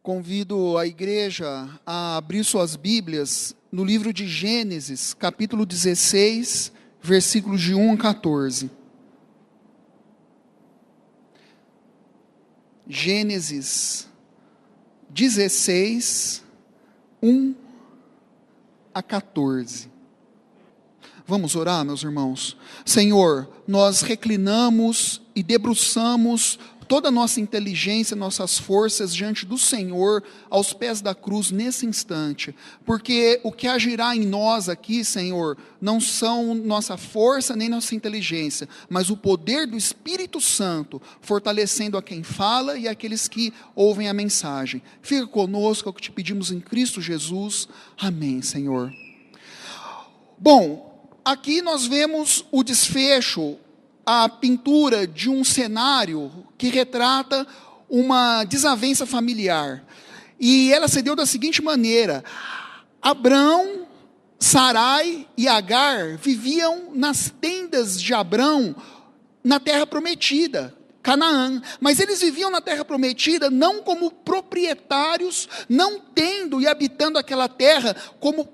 Convido a igreja a abrir suas Bíblias no livro de Gênesis, capítulo 16, versículos de 1 a 14. Gênesis 16, 1 a 14. Vamos orar, meus irmãos? Senhor, nós reclinamos e debruçamos toda a nossa inteligência, nossas forças diante do Senhor, aos pés da cruz nesse instante, porque o que agirá em nós aqui, Senhor, não são nossa força nem nossa inteligência, mas o poder do Espírito Santo, fortalecendo a quem fala e aqueles que ouvem a mensagem. Fica conosco, é o que te pedimos em Cristo Jesus. Amém, Senhor. Bom, aqui nós vemos o desfecho, a pintura de um cenário que retrata uma desavença familiar. E ela se deu da seguinte maneira: Abrão, Sarai e Agar viviam nas tendas de Abrão, na terra prometida, Canaã. Mas eles viviam na terra prometida não como proprietários, não tendo e habitando aquela terra como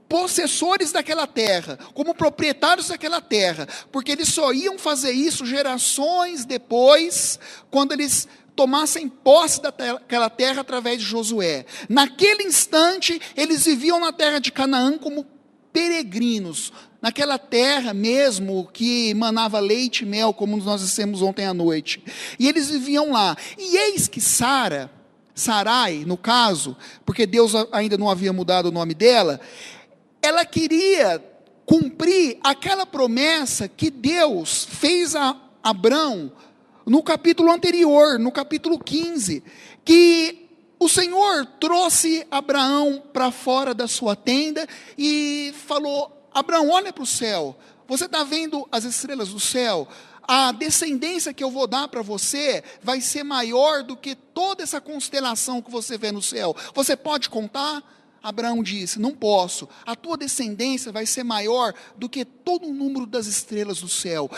possessores daquela terra, como proprietários daquela terra, porque eles só iam fazer isso gerações depois, quando eles tomassem posse daquela terra através de Josué. Naquele instante, eles viviam na terra de Canaã como peregrinos, naquela terra mesmo que manava leite e mel, como nós dissemos ontem à noite. E eles viviam lá. E eis que Sarai, no caso, porque Deus ainda não havia mudado o nome dela, ela queria cumprir aquela promessa que Deus fez a Abrão no capítulo anterior, no capítulo 15, que o Senhor trouxe Abraão para fora da sua tenda e falou: Abraão, olha para o céu, você está vendo as estrelas do céu? A descendência que eu vou dar para você vai ser maior do que toda essa constelação que você vê no céu. Você pode contar? Abraão disse: não posso, a tua descendência vai ser maior do que todo o número das estrelas do céu.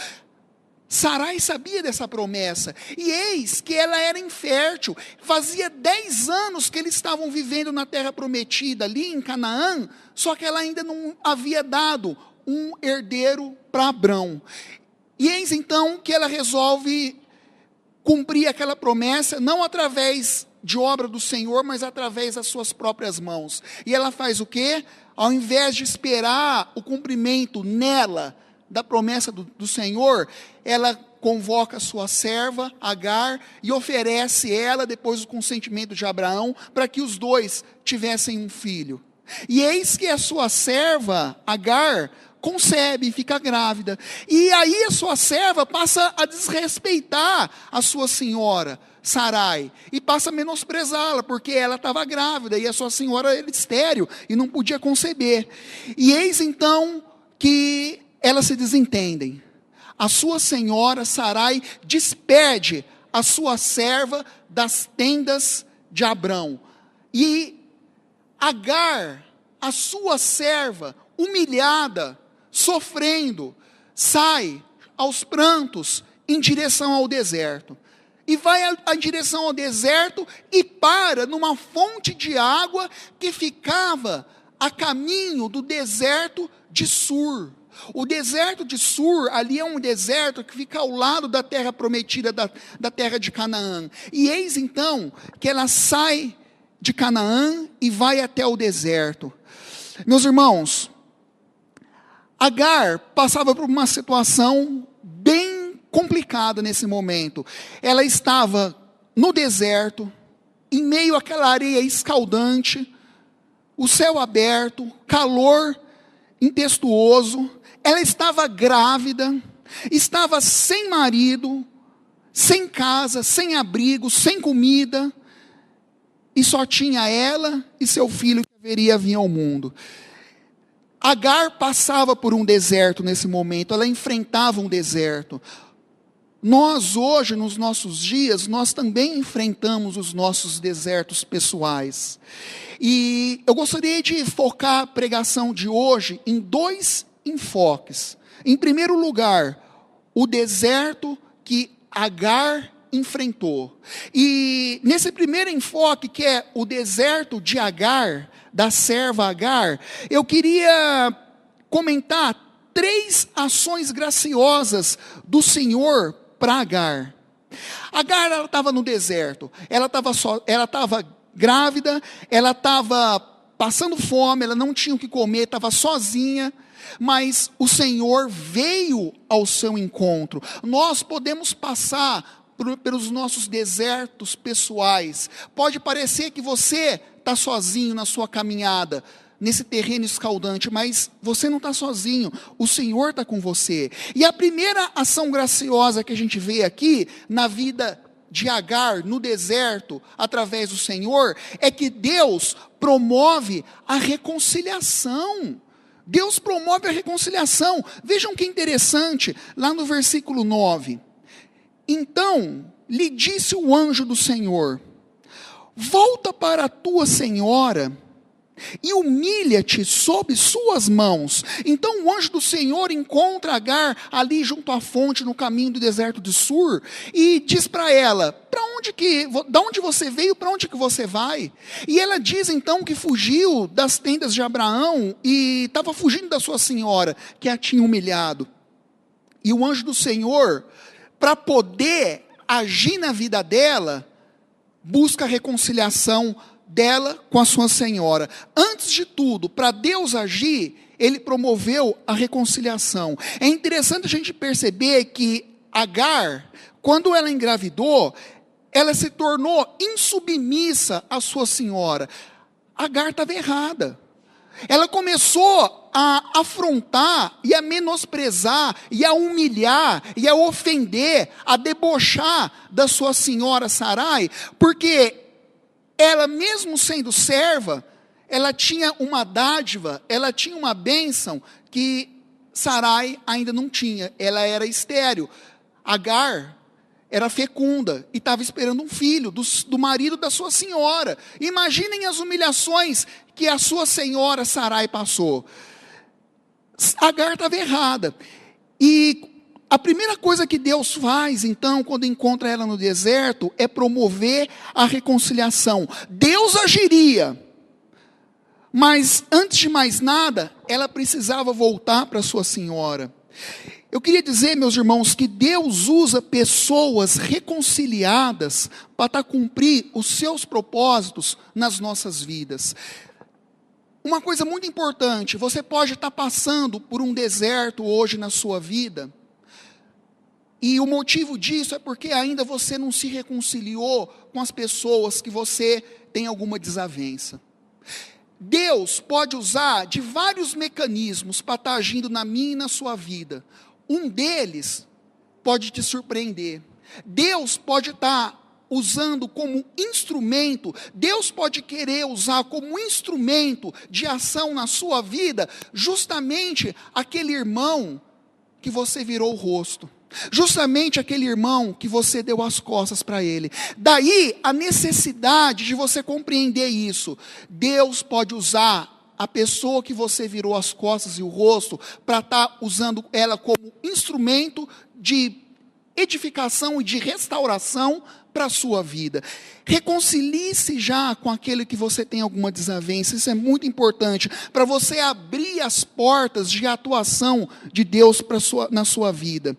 Sarai sabia dessa promessa, e eis que ela era infértil, fazia 10 anos que eles estavam vivendo na terra prometida, ali em Canaã, só que ela ainda não havia dado um herdeiro para Abrão. E eis então que ela resolve cumprir aquela promessa, não através de obra do Senhor, mas através das suas próprias mãos. E ela faz o quê? Ao invés de esperar o cumprimento nela da promessa do Senhor, ela convoca a sua serva, Agar, e oferece ela, depois do consentimento de Abraão, para que os dois tivessem um filho. E eis que a sua serva, Agar, concebe e fica grávida. E aí a sua serva passa a desrespeitar a sua senhora, Sarai, e passa a menosprezá-la, porque ela estava grávida, e a sua senhora era estéril, e não podia conceber. E eis então que elas se desentendem. A sua senhora, Sarai, despede a sua serva das tendas de Abrão. E Agar, a sua serva, humilhada, sofrendo, sai aos prantos em direção ao deserto. E vai em direção ao deserto e para numa fonte de água que ficava a caminho do deserto de Sur. O deserto de Sur, ali é um deserto que fica ao lado da terra prometida, da terra de Canaã. E eis então que ela sai de Canaã e vai até o deserto. Meus irmãos, Agar passava por uma situação bem complicada nesse momento. Ela estava no deserto, em meio àquela areia escaldante, o céu aberto, calor impetuoso. Ela estava grávida, estava sem marido, sem casa, sem abrigo, sem comida, e só tinha ela e seu filho que haveria vir ao mundo. Agar passava por um deserto nesse momento, ela enfrentava um deserto. Nós hoje, nos nossos dias, nós também enfrentamos os nossos desertos pessoais. E eu gostaria de focar a pregação de hoje em 2 enfoques. Em primeiro lugar, o deserto que Agar enfrentou. E nesse primeiro enfoque, que é o deserto de Agar, da serva Agar, eu queria comentar 3 ações graciosas do Senhor para Agar. Agar, ela estava no deserto, ela estava grávida, ela estava passando fome, ela não tinha o que comer, estava sozinha, mas o Senhor veio ao seu encontro. Nós podemos passar pelos nossos desertos pessoais. Pode parecer que você está sozinho na sua caminhada, nesse terreno escaldante, mas você não está sozinho, o Senhor está com você. E a primeira ação graciosa que a gente vê aqui, na vida de Agar, no deserto, através do Senhor, é que Deus promove a reconciliação. Deus promove a reconciliação. Vejam que interessante, lá no versículo 9. Então lhe disse o anjo do Senhor: volta para a tua senhora e humilha-te sob suas mãos. Então o anjo do Senhor encontra Agar ali junto à fonte, no caminho do deserto de Sur, e diz para ela: da onde você veio, para onde que você vai? E ela diz então que fugiu das tendas de Abraão e estava fugindo da sua senhora, que a tinha humilhado. E o anjo do Senhor, para poder agir na vida dela, busca a reconciliação dela com a sua senhora. Antes de tudo, para Deus agir, ele promoveu a reconciliação. É interessante a gente perceber que Agar, quando ela engravidou, ela se tornou insubmissa à sua senhora. Agar estava errada. Ela começou a afrontar e a menosprezar e a humilhar e a ofender, a debochar da sua senhora Sarai, porque ela, mesmo sendo serva, ela tinha uma dádiva, ela tinha uma bênção que Sarai ainda não tinha. Ela era estéril. Agar era fecunda e estava esperando um filho do marido da sua senhora. Imaginem as humilhações que a sua senhora Sarai passou. Agar estava errada. E a primeira coisa que Deus faz, então, quando encontra ela no deserto, é promover a reconciliação. Deus agiria, mas antes de mais nada, ela precisava voltar para sua senhora. Eu queria dizer, meus irmãos, que Deus usa pessoas reconciliadas para cumprir os seus propósitos nas nossas vidas. Uma coisa muito importante: você pode estar passando por um deserto hoje na sua vida, e o motivo disso é porque ainda você não se reconciliou com as pessoas que você tem alguma desavença. Deus pode usar de vários mecanismos para estar agindo na minha e na sua vida. Um deles pode te surpreender. Deus pode estar usando como instrumento, Deus pode querer usar como instrumento de ação na sua vida, justamente aquele irmão que você virou o rosto. Justamente aquele irmão que você deu as costas para ele. Daí a necessidade de você compreender isso. Deus pode usar a pessoa que você virou as costas e o rosto para estar usando ela como instrumento de edificação e de restauração para a sua vida. Reconcilie-se já com aquele que você tem alguma desavença. Isso é muito importante para você abrir as portas de atuação de Deus na sua vida.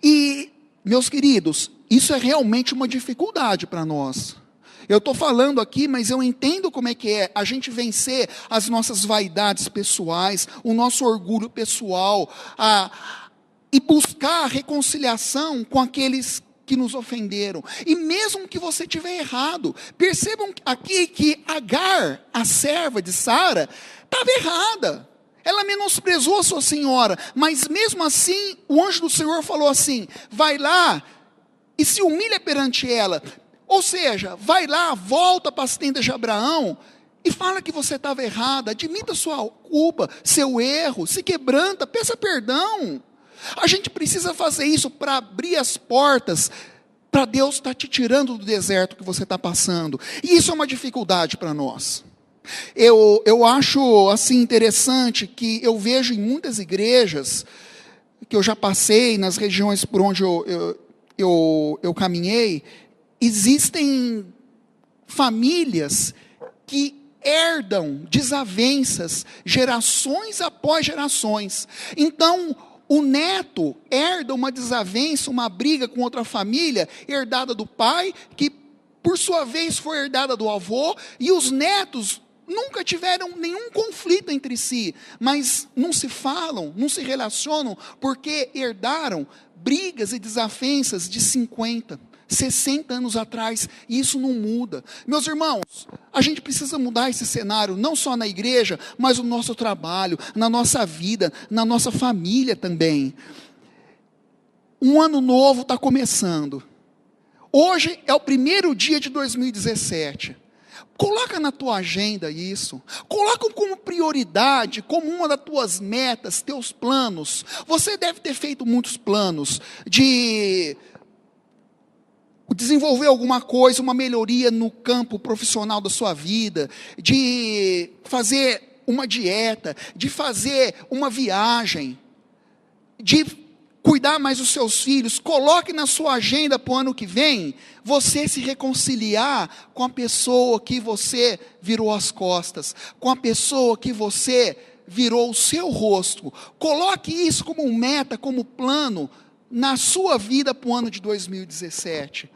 E, meus queridos, isso é realmente uma dificuldade para nós. Eu estou falando aqui, mas eu entendo como é que é a gente vencer as nossas vaidades pessoais, o nosso orgulho pessoal, e buscar a reconciliação com aqueles que nos ofenderam. E mesmo que você estiver errado, percebam aqui que Agar, a serva de Sara, estava errada. Ela menosprezou a sua senhora, mas mesmo assim, o anjo do Senhor falou assim: vai lá e se humilha perante ela. Ou seja, vai lá, volta para as tendas de Abraão e fala que você estava errada, admita sua culpa, seu erro, se quebranta, peça perdão. A gente precisa fazer isso para abrir as portas, para Deus estar te tirando do deserto que você está passando. E isso é uma dificuldade para nós. Eu acho assim interessante que eu vejo em muitas igrejas, que eu já passei nas regiões por onde eu caminhei, existem famílias que herdam desavenças gerações após gerações. Então, o neto herda uma desavença, uma briga com outra família, herdada do pai, que por sua vez foi herdada do avô, e os netos nunca tiveram nenhum conflito entre si, mas não se falam, não se relacionam, porque herdaram brigas e desavenças de 50, 60 anos atrás, e isso não muda. Meus irmãos, a gente precisa mudar esse cenário, não só na igreja, mas no nosso trabalho, na nossa vida, na nossa família também. Um ano novo está começando. Hoje é o primeiro dia de 2017. Coloca na tua agenda isso. Coloca como prioridade, como uma das tuas metas, teus planos. Você deve ter feito muitos planos de desenvolver alguma coisa, uma melhoria no campo profissional da sua vida, de fazer uma dieta, de fazer uma viagem, de cuidar mais dos seus filhos. Coloque na sua agenda para o ano que vem, você se reconciliar com a pessoa que você virou as costas, com a pessoa que você virou o seu rosto. Coloque isso como meta, como plano, na sua vida para o ano de 2017.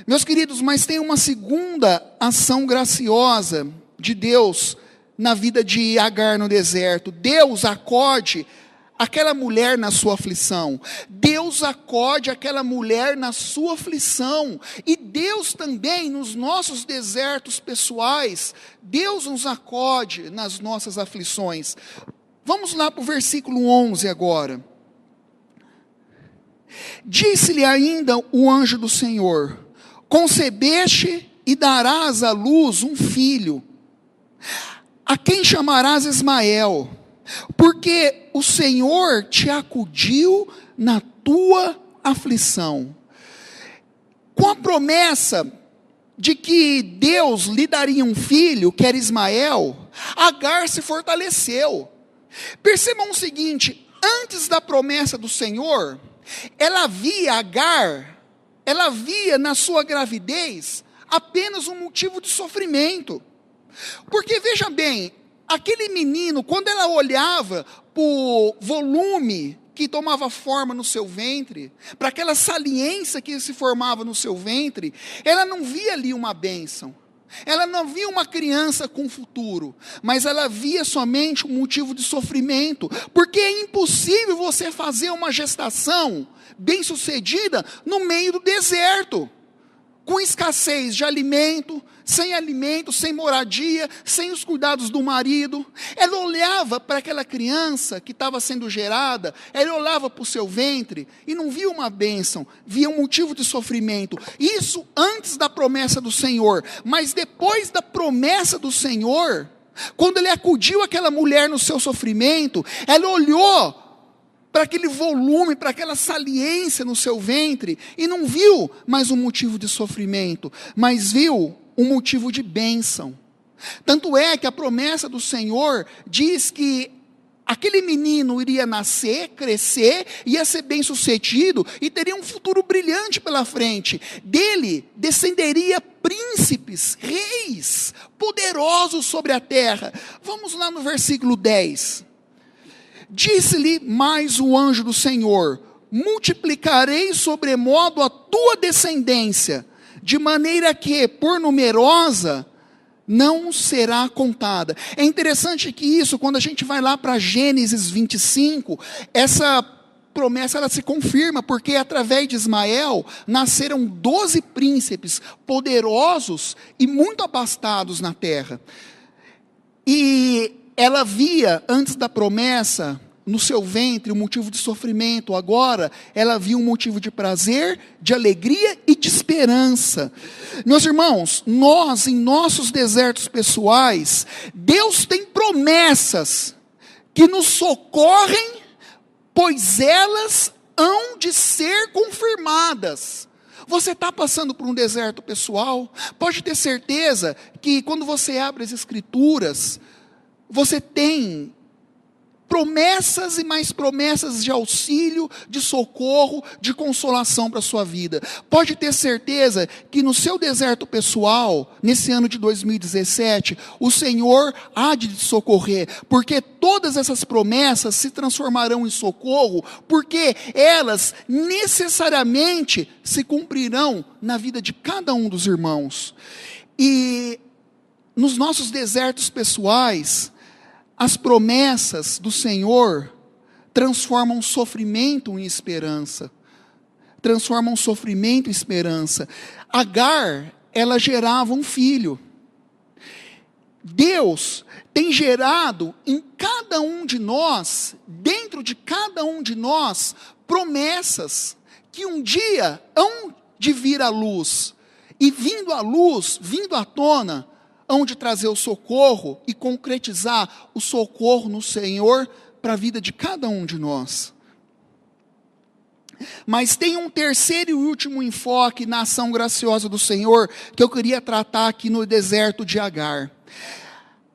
Meus queridos, mas tem uma segunda ação graciosa de Deus na vida de Agar no deserto. Deus acode aquela mulher na sua aflição. Deus acode aquela mulher na sua aflição. E Deus também, nos nossos desertos pessoais, Deus nos acode nas nossas aflições. Vamos lá para o versículo 11 agora. Disse-lhe ainda o anjo do Senhor: concebeste e darás à luz um filho, a quem chamarás Ismael, porque o Senhor te acudiu na tua aflição. Com a promessa de que Deus lhe daria um filho, que era Ismael, Agar se fortaleceu. Percebam o seguinte: antes da promessa do Senhor, Agar via na sua gravidez apenas um motivo de sofrimento. Porque veja bem, aquele menino, quando ela olhava para o volume que tomava forma no seu ventre, para aquela saliência que se formava no seu ventre, ela não via ali uma bênção. Ela não via uma criança com futuro, mas ela via somente um motivo de sofrimento, porque é impossível você fazer uma gestação bem-sucedida no meio do deserto, com escassez de alimento, sem moradia, sem os cuidados do marido. Ela olhava para aquela criança que estava sendo gerada, ela olhava para o seu ventre e não via uma bênção, via um motivo de sofrimento. Isso antes da promessa do Senhor. Mas depois da promessa do Senhor, quando ele acudiu aquela mulher no seu sofrimento, ela olhou para aquele volume, para aquela saliência no seu ventre, e não viu mais um motivo de sofrimento, mas viu um motivo de bênção. Tanto é que a promessa do Senhor diz que aquele menino iria nascer, crescer, ia ser bem-sucedido, e teria um futuro brilhante pela frente. Dele descenderia príncipes, reis, poderosos sobre a terra. Vamos lá no versículo 10. Disse-lhe mais o anjo do Senhor: multiplicarei sobremodo a tua descendência, de maneira que, por numerosa, não será contada. É interessante que isso, quando a gente vai lá para Gênesis 25, essa promessa ela se confirma, porque através de Ismael nasceram 12 príncipes poderosos e muito abastados na terra. E ela via, antes da promessa, no seu ventre um motivo de sofrimento. Agora ela via um motivo de prazer, de alegria e de esperança. Meus irmãos, nós em nossos desertos pessoais, Deus tem promessas que nos socorrem, pois elas hão de ser confirmadas. Você está passando por um deserto pessoal? Pode ter certeza que quando você abre as Escrituras, você tem promessas e mais promessas de auxílio, de socorro, de consolação para a sua vida. Pode ter certeza que no seu deserto pessoal, nesse ano de 2017, o Senhor há de te socorrer, porque todas essas promessas se transformarão em socorro, porque elas necessariamente se cumprirão na vida de cada um dos irmãos. E nos nossos desertos pessoais, as promessas do Senhor transformam sofrimento em esperança. Transformam sofrimento em esperança. Agar, ela gerava um filho. Deus tem gerado em cada um de nós, dentro de cada um de nós, promessas que um dia hão de vir à luz. E vindo à luz, vindo à tona, hão de trazer o socorro e concretizar o socorro no Senhor para a vida de cada um de nós. Mas tem um terceiro e último enfoque na ação graciosa do Senhor que eu queria tratar aqui no deserto de Agar.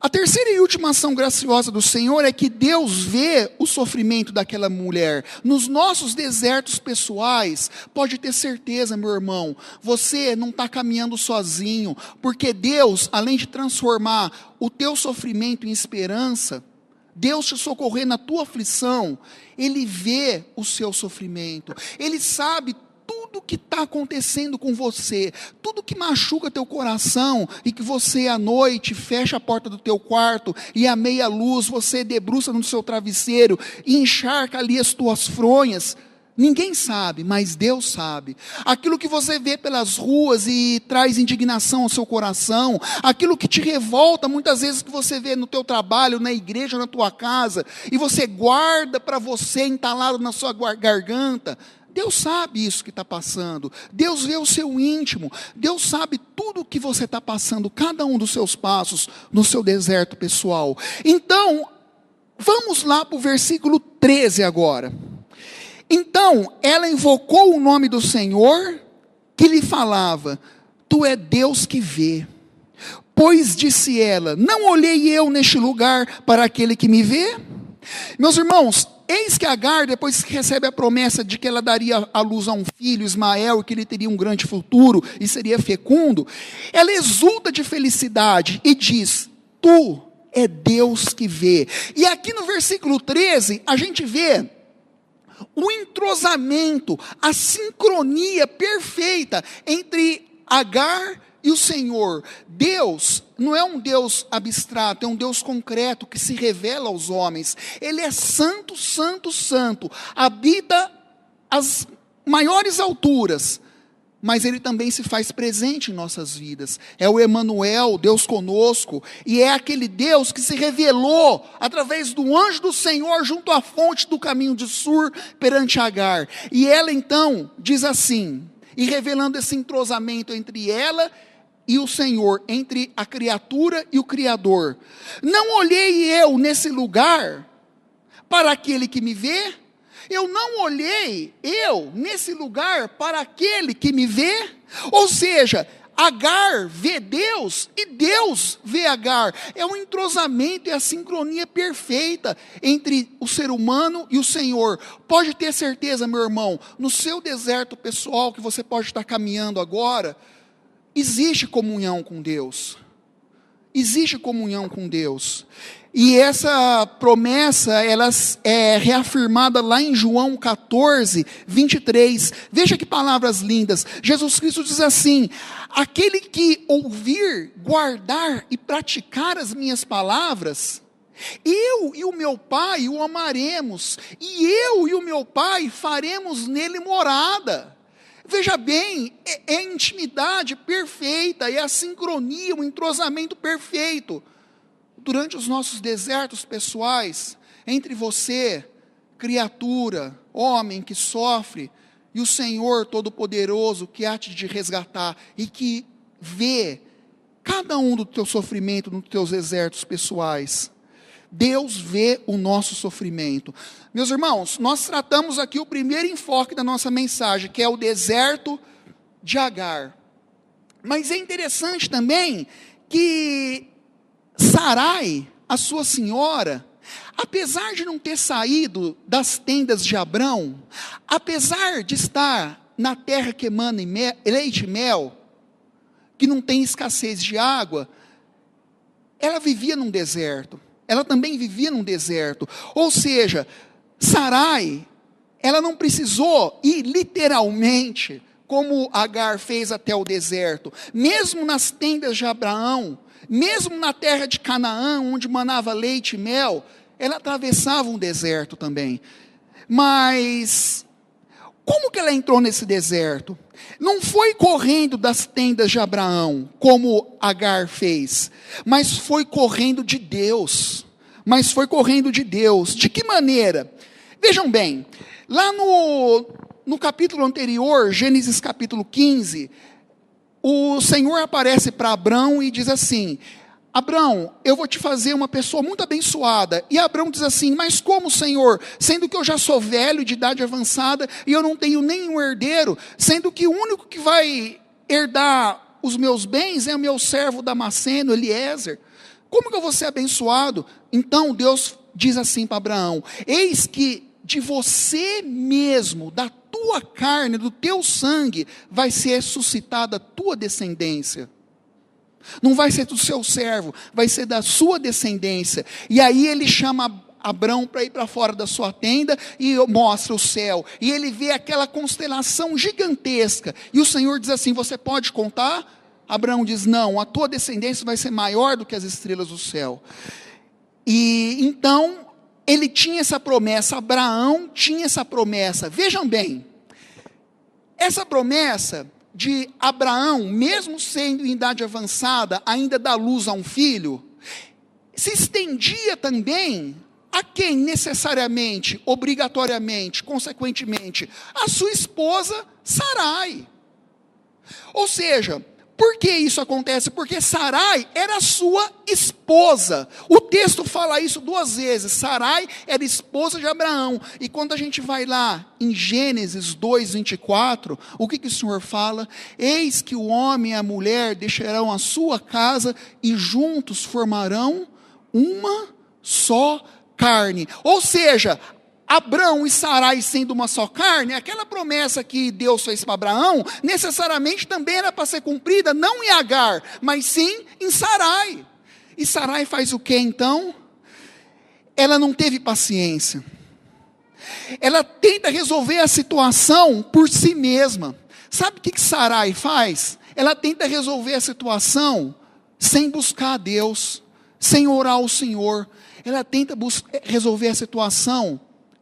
A terceira e última ação graciosa do Senhor é que Deus vê o sofrimento daquela mulher. Nos nossos desertos pessoais, pode ter certeza, meu irmão, você não está caminhando sozinho, porque Deus, além de transformar o teu sofrimento em esperança, Deus te socorrer na tua aflição, Ele vê o seu sofrimento, Ele sabe tudo que está acontecendo com você, tudo que machuca teu coração, e que você à noite fecha a porta do teu quarto, e à meia luz você debruça no seu travesseiro, e encharca ali as tuas fronhas. Ninguém sabe, mas Deus sabe. Aquilo que você vê pelas ruas e traz indignação ao seu coração, aquilo que te revolta muitas vezes que você vê no teu trabalho, na igreja, na tua casa, e você guarda para você entalado na sua garganta, Deus sabe isso que está passando. Deus vê o seu íntimo. Deus sabe tudo o que você está passando, cada um dos seus passos no seu deserto pessoal. Então, vamos lá para o versículo 13 agora. Então, ela invocou o nome do Senhor, que lhe falava: Tu é Deus que vê. Pois disse ela: Não olhei eu neste lugar para aquele que me vê? Meus irmãos, eis que Agar, depois que recebe a promessa de que ela daria à luz a um filho, Ismael, e que ele teria um grande futuro e seria fecundo, ela exulta de felicidade e diz: Tu é Deus que vê. E aqui no versículo 13, a gente vê o entrosamento, a sincronia perfeita entre Agar e o Senhor. Deus não é um Deus abstrato, é um Deus concreto que se revela aos homens. Ele é santo, santo, santo, habita as maiores alturas, mas Ele também se faz presente em nossas vidas. É o Emanuel, Deus conosco, e é aquele Deus que se revelou através do anjo do Senhor junto à fonte do caminho de Sur perante Agar. E ela então diz assim, e revelando esse entrosamento entre ela e o Senhor, entre a criatura e o Criador: Não olhei eu nesse lugar para aquele que me vê? Eu não olhei eu nesse lugar para aquele que me vê? Ou seja, Agar vê Deus e Deus vê Agar. É um entrosamento e a sincronia perfeita entre o ser humano e o Senhor. Pode ter certeza, meu irmão, no seu deserto pessoal que você pode estar caminhando agora, existe comunhão com Deus. Existe comunhão com Deus. E essa promessa, ela é reafirmada lá em João 14, 23. Veja que palavras lindas. Jesus Cristo diz assim: Aquele que ouvir, guardar e praticar as minhas palavras, eu e o meu Pai o amaremos, e eu e o meu Pai faremos nele morada. Veja bem, é a intimidade perfeita, é a sincronia, o entrosamento perfeito. Durante os nossos desertos pessoais, entre você, criatura, homem que sofre, e o Senhor Todo-Poderoso que há de resgatar e que vê cada um do teu sofrimento nos teus desertos pessoais. Deus vê o nosso sofrimento. Meus irmãos, nós tratamos aqui o primeiro enfoque da nossa mensagem, que é o deserto de Agar. Mas é interessante também que Sarai, a sua senhora, apesar de não ter saído das tendas de Abrão, apesar de estar na terra que emana leite e mel, que não tem escassez de água, ela vivia num deserto. Ela também vivia num deserto. Ou seja, Sarai, ela não precisou ir literalmente, como Agar fez até o deserto. Mesmo nas tendas de Abraão, mesmo na terra de Canaã, onde manava leite e mel, ela atravessava um deserto também. Mas como que ela entrou nesse deserto? Não foi correndo das tendas de Abraão, como Agar fez, mas foi correndo de Deus. Mas foi correndo de Deus. De que maneira? Vejam bem, lá no capítulo anterior, Gênesis capítulo 15, o Senhor aparece para Abrão e diz assim: Abrão, eu vou te fazer uma pessoa muito abençoada. E Abrão diz assim: mas como, Senhor? Sendo que eu já sou velho, de idade avançada, e eu não tenho nenhum herdeiro, sendo que o único que vai herdar os meus bens é o meu servo Damasceno, Eliezer. Como que eu vou ser abençoado? Então Deus diz assim para Abraão: eis que de você mesmo, da tua carne, do teu sangue, vai ser suscitada a tua descendência. Não vai ser do seu servo, vai ser da sua descendência. E aí ele chama Abrão para ir para fora da sua tenda e mostra o céu. E ele vê aquela constelação gigantesca. E o Senhor diz assim: você pode contar? Abraão diz: não, a tua descendência vai ser maior do que as estrelas do céu. E então ele tinha essa promessa, Abraão tinha essa promessa. Vejam bem, essa promessa de Abraão, mesmo sendo em idade avançada, ainda dar luz a um filho, se estendia também a quem necessariamente, obrigatoriamente, consequentemente, a sua esposa Sarai. Ou seja, por que isso acontece? Porque Sarai era sua esposa. O texto fala isso 2 vezes. Sarai era esposa de Abraão. E quando a gente vai lá em Gênesis 2:24, o que o Senhor fala? Eis que o homem e a mulher deixarão a sua casa e juntos formarão uma só carne. Ou seja, Abrão e Sarai sendo uma só carne, aquela promessa que Deus fez para Abraão, necessariamente também era para ser cumprida, não em Agar, mas sim em Sarai. E Sarai faz o que então? Ela não teve paciência. Ela tenta resolver a situação por si mesma. Sabe o que Sarai faz? Ela tenta resolver a situação sem buscar a Deus, sem orar ao Senhor. Ela tenta resolver a situação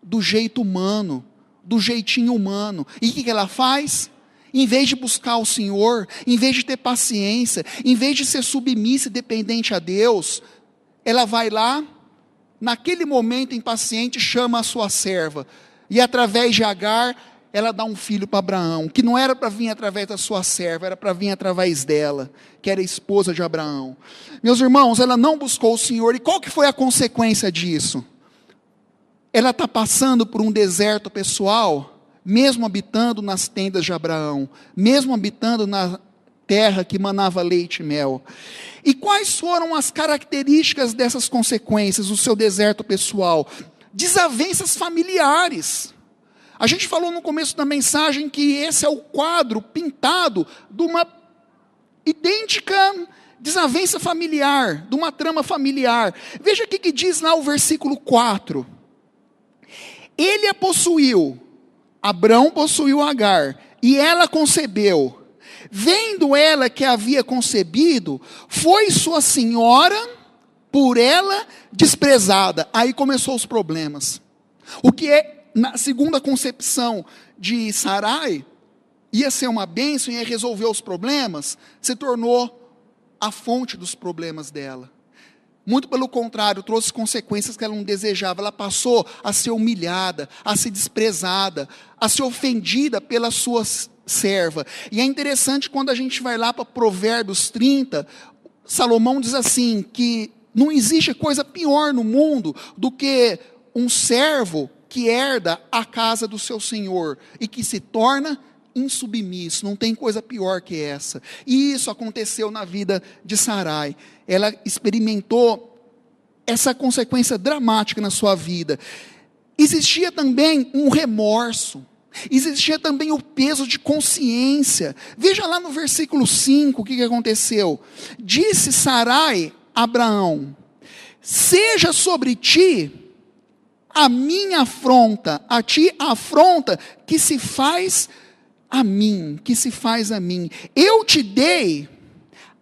do jeito humano, do jeitinho humano. E o que ela faz? Em vez de buscar o Senhor, em vez de ter paciência, em vez de ser submissa e dependente a Deus, ela vai lá, naquele momento impaciente, chama a sua serva. E através de Agar, ela dá um filho para Abraão, que não era para vir através da sua serva, era para vir através dela, que era esposa de Abraão. Meus irmãos, ela não buscou o Senhor. E qual que foi a consequência disso? Ela está passando por um deserto pessoal, mesmo habitando nas tendas de Abraão, mesmo habitando na terra que manava leite e mel. E quais foram as características dessas consequências, do seu deserto pessoal? Desavenças familiares. A gente falou no começo da mensagem que esse é o quadro pintado de uma idêntica desavença familiar, de uma trama familiar. Veja o que diz lá o versículo 4. Ele a possuiu, Abrão possuiu Agar, e ela concebeu. Vendo ela que havia concebido, foi sua senhora por ela desprezada. Aí começou os problemas. O que é, na segunda concepção de Sarai, ia ser uma bênção, ia resolver os problemas, se tornou a fonte dos problemas dela. Muito pelo contrário, trouxe consequências que ela não desejava. Ela passou a ser humilhada, a ser desprezada, a ser ofendida pela sua serva. E é interessante quando a gente vai lá para Provérbios 30, Salomão diz assim, que não existe coisa pior no mundo do que um servo que herda a casa do seu senhor e que se torna insubmisso. Não tem coisa pior que essa. E isso aconteceu na vida de Sarai. Ela experimentou essa consequência dramática na sua vida. Existia também um remorso, existia também o peso de consciência. Veja lá no versículo 5 o que aconteceu. Disse Sarai a Abraão: seja sobre ti a minha afronta, a ti a afronta que se faz a mim, Eu te dei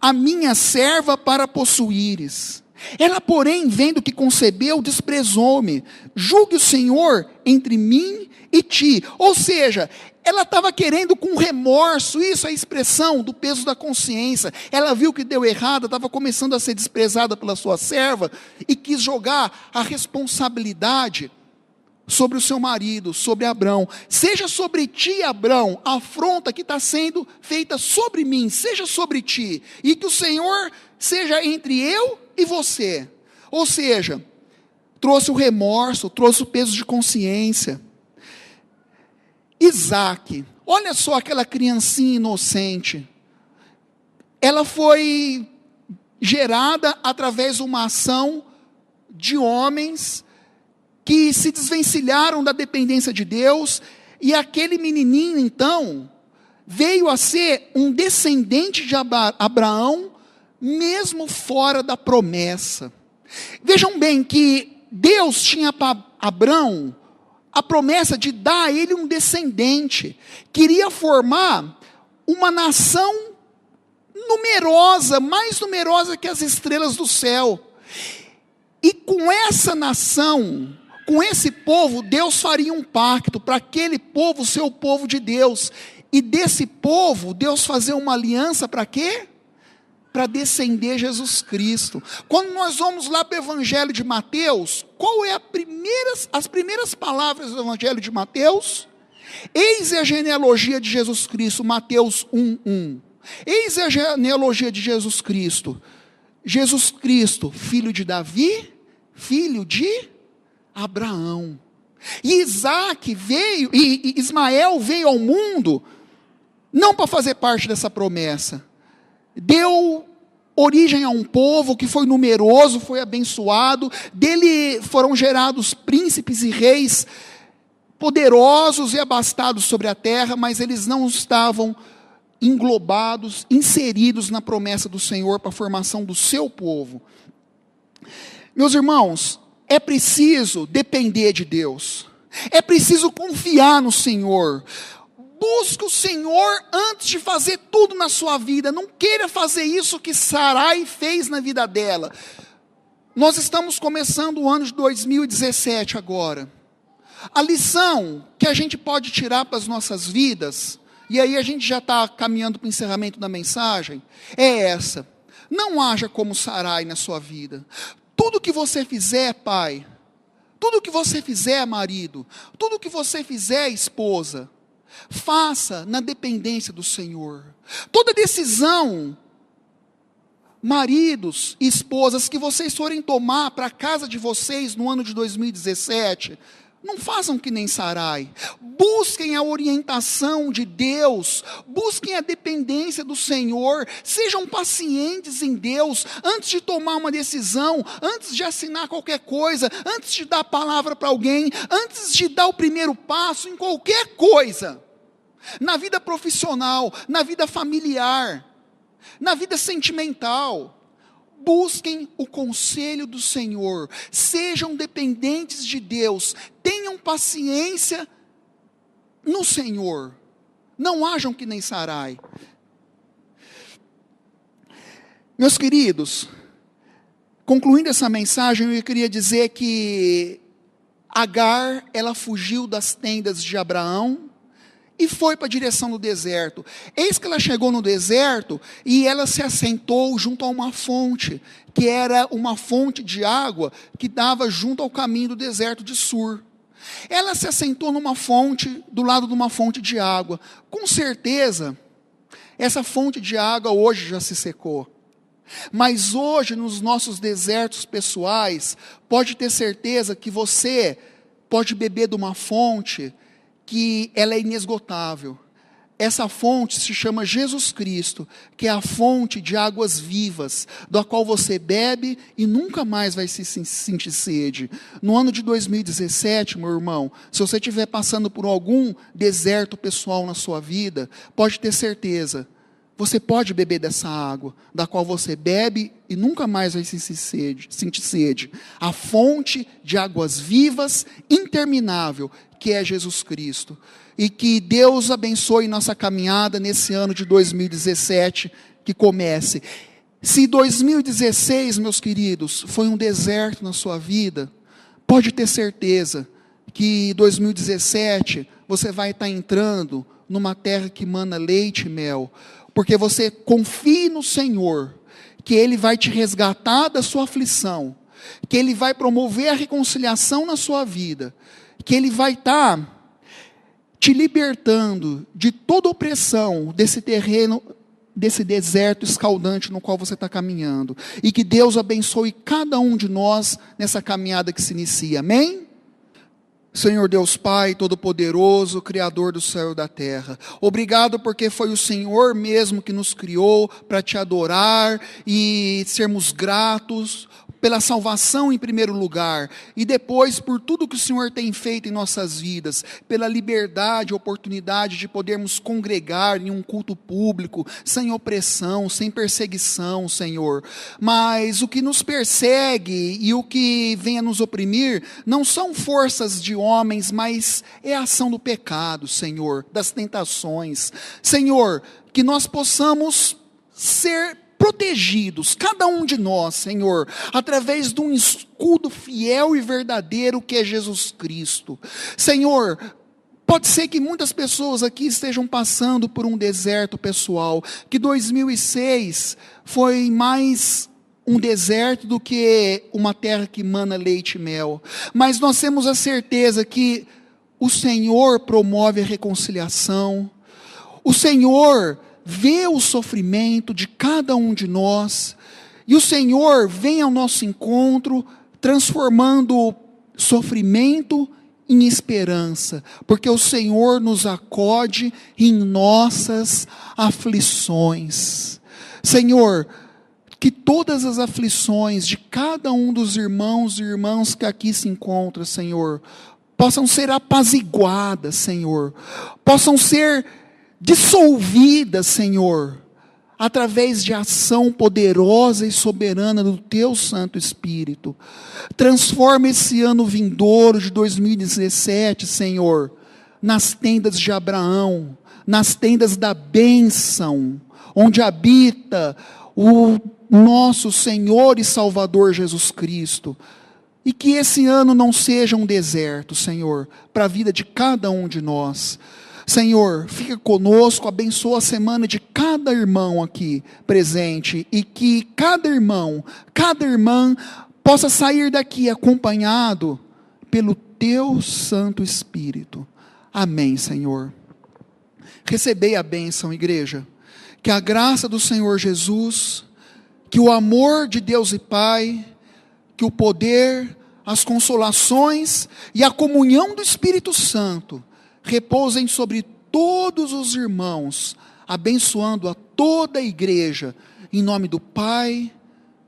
a minha serva para possuíres. Ela, porém, vendo que concebeu, desprezou-me. Julgue o Senhor entre mim e ti. Ou seja, ela estava querendo com remorso, isso é a expressão do peso da consciência. Ela viu que deu errado, estava começando a ser desprezada pela sua serva, e quis jogar a responsabilidade sobre o seu marido, sobre Abrão. Seja sobre ti, Abrão, a afronta que está sendo feita sobre mim, seja sobre ti, e que o Senhor seja entre eu e você. Ou seja, trouxe o remorso, trouxe o peso de consciência. Isaac, olha só aquela criancinha inocente, ela foi gerada através de uma ação de homens que se desvencilharam da dependência de Deus, e aquele menininho então veio a ser um descendente de Abraão, mesmo fora da promessa. Vejam bem que Deus tinha para Abraão a promessa de dar a ele um descendente, queria formar uma nação numerosa, mais numerosa que as estrelas do céu, e com essa nação, com esse povo, Deus faria um pacto, para aquele povo ser o povo de Deus, e desse povo, Deus fazer uma aliança para quê? Para descender Jesus Cristo. Quando nós vamos lá para o Evangelho de Mateus, qual é as primeiras palavras do Evangelho de Mateus? Eis a genealogia de Jesus Cristo, Mateus 1:1. Eis a genealogia de Jesus Cristo, filho de Davi, filho de Abraão. E Isaac veio, e Ismael veio ao mundo, não para fazer parte dessa promessa. Deu origem a um povo que foi numeroso, foi abençoado, dele foram gerados príncipes e reis poderosos e abastados sobre a terra, mas eles não estavam englobados, inseridos na promessa do Senhor para a formação do seu povo. Meus irmãos, é preciso depender de Deus, é preciso confiar no Senhor. Busque o Senhor antes de fazer tudo na sua vida. Não queira fazer isso que Sarai fez na vida dela. Nós estamos começando o ano de 2017 agora. A lição que a gente pode tirar para as nossas vidas, e aí a gente já está caminhando para o encerramento da mensagem, é essa: não haja como Sarai na sua vida. Tudo que você fizer, pai, tudo que você fizer, marido, tudo que você fizer, esposa, faça na dependência do Senhor. Toda decisão, maridos e esposas, que vocês forem tomar para a casa de vocês no ano de 2017, não façam que nem Sarai. Busquem a orientação de Deus, busquem a dependência do Senhor, sejam pacientes em Deus, antes de tomar uma decisão, antes de assinar qualquer coisa, antes de dar a palavra para alguém, antes de dar o primeiro passo em qualquer coisa, na vida profissional, na vida familiar, na vida sentimental. Busquem o conselho do Senhor, sejam dependentes de Deus, tenham paciência no Senhor, não hajam que nem Sarai. Meus queridos, concluindo essa mensagem, eu queria dizer que Agar, ela fugiu das tendas de Abraão e foi para a direção do deserto. Eis que ela chegou no deserto e ela se assentou junto a uma fonte, que era uma fonte de água que dava junto ao caminho do deserto de Sur. Ela se assentou numa fonte, do lado de uma fonte de água. Com certeza, essa fonte de água hoje já se secou. Mas hoje, nos nossos desertos pessoais, pode ter certeza que você pode beber de uma fonte que ela é inesgotável. Essa fonte se chama Jesus Cristo, que é a fonte de águas vivas, da qual você bebe e nunca mais vai se sentir sede. No ano de 2017, meu irmão, se você estiver passando por algum deserto pessoal na sua vida, pode ter certeza, você pode beber dessa água, da qual você bebe e nunca mais vai sentir sede. A fonte de águas vivas, interminável, que é Jesus Cristo. E que Deus abençoe nossa caminhada nesse ano de 2017, que comece. Se 2016, meus queridos, foi um deserto na sua vida, pode ter certeza que 2017 você vai estar entrando numa terra que mana leite e mel, porque você confie no Senhor, que Ele vai te resgatar da sua aflição, que Ele vai promover a reconciliação na sua vida, que Ele vai estar te libertando de toda opressão desse terreno, desse deserto escaldante no qual você está caminhando, e que Deus abençoe cada um de nós nessa caminhada que se inicia, amém? Senhor Deus Pai Todo-Poderoso, Criador do céu e da terra, obrigado porque foi o Senhor mesmo que nos criou para te adorar e sermos gratos pela salvação em primeiro lugar, e depois por tudo que o Senhor tem feito em nossas vidas, pela liberdade, oportunidade de podermos congregar em um culto público, sem opressão, sem perseguição, Senhor. Mas o que nos persegue e o que vem a nos oprimir, não são forças de homens, mas é a ação do pecado, Senhor, das tentações. Senhor, que nós possamos ser protegidos, cada um de nós, Senhor, através de um escudo fiel e verdadeiro que é Jesus Cristo. Senhor, pode ser que muitas pessoas aqui estejam passando por um deserto pessoal, que 2006 foi mais um deserto do que uma terra que mana leite e mel, mas nós temos a certeza que o Senhor promove a reconciliação, o Senhor vê o sofrimento de cada um de nós, e o Senhor vem ao nosso encontro, transformando sofrimento em esperança, porque o Senhor nos acode em nossas aflições. Senhor, que todas as aflições de cada um dos irmãos e irmãs que aqui se encontram, Senhor, possam ser apaziguadas, Senhor, possam ser dissolvidas, Senhor, através de ação poderosa e soberana do Teu Santo Espírito. Transforma esse ano vindouro de 2017, Senhor, nas tendas de Abraão, nas tendas da bênção, onde habita o nosso Senhor e Salvador Jesus Cristo. E que esse ano não seja um deserto, Senhor, para a vida de cada um de nós. Senhor, fica conosco, abençoa a semana de cada irmão aqui presente, e que cada irmão, cada irmã possa sair daqui acompanhado pelo Teu Santo Espírito. Amém, Senhor. Recebei a bênção, igreja. Que a graça do Senhor Jesus, que o amor de Deus e Pai, que o poder, as consolações e a comunhão do Espírito Santo repousem sobre todos os irmãos, abençoando a toda a igreja, em nome do Pai,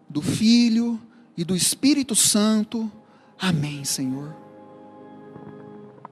do Filho e do Espírito Santo. Amém, Senhor.